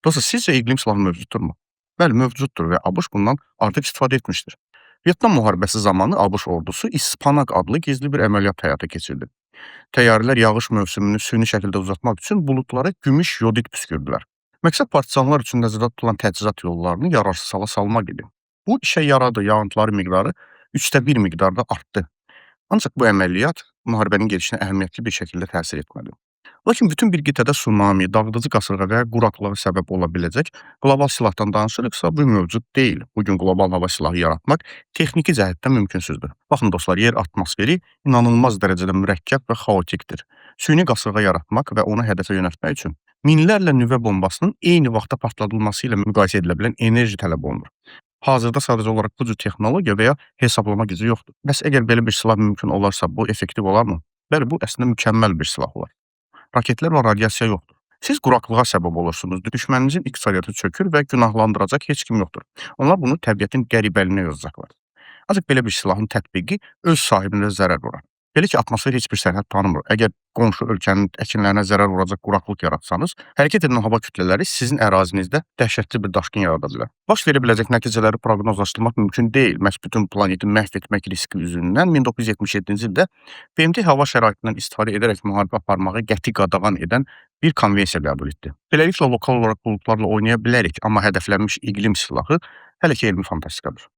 Dostlar, sizcə iqlim silahı mövcuddurmu? Bəli, mövcuddur və ABŞ bundan artıq istifadə etmişdir. Vyetnam müharibəsi zamanı ABŞ ordusu İspanak adlı gizli bir əməliyyat həyata keçirdi. Təyyarələr yağış mövsümünü süni şəkildə uzatmaq üçün buludlara gümüş yodid püskürdülər. Məqsəd partisanlar üçün nəzərdə tutulan təchizat yollarını yararsız hala salmaq idi. Bu işə yaradı, yağıntıların miqdarı 1/3 miqdarda artdı. Ancaq bu əməliyyat müharibənin gedişinə əhəmiyyətli bir şəkildə təsir etmədi. Lakin bütün bir qitədə sunami, dağıdıcı qasırğa və quraqlığa səbəb ola biləcək qlobal silahdan danışırıqsa, bu mövcud deyil. Bugün qlobal hava silahı yaratmaq texniki cəhətdən mümkünsüzdür. Baxın dostlar, yer atmosferi inanılmaz dərəcədə mürəkkəb və xaotikdir. Süni qasırğa yaratmaq və onu hədəfə yönəltmək üçün minlərlə nüvə bombasının eyni vaxtda partladılması ilə müqayisə edilə bilən enerji tələb olunur. Hazırda sadəcə olaraq bu cür texnologiya və ya hesablama gücü yoxdur. Bəs əgər belə bir silah mümkün olarsa, bu effektiv olarmı? Bəli, bu əslində mükəmməl bir silah olar. Raketlər və radiasiya yoxdur. Siz quraqlığa səbəb olursunuz, düşməninizin iqtisadiyyatı çökür və günahlandıracaq heç kim yoxdur. Onlar bunu təbiətin qəribəliyinə yozacaqlar. Ancaq belə bir silahın tətbiqi öz sahibinə zərər vurar. Belə ki, atmosfer heç bir sərhəd tanımır. Əgər qonşu ölkənin əkinlərinə zərər vuracaq quraqlıq yaratsanız, hərəkət edən hava kütlələri sizin ərazinizdə dəhşətli bir daşqın yarada bilər. Baş verə biləcək nəticələri proqnozlaşdırmaq mümkün deyil. Məhz bütün planeti məhv etmək riski üzündən 1977-ci ildə BMT hava şəraitindən istifadə edərək müharibə aparmağı qəti qadağan edən bir konvensiya qəbul etdi. Beləliklə, lokal olaraq buludlarla oynaya bilərik, amma hədəflənmiş iqlim silahı hələ ki elmi fantastikadır.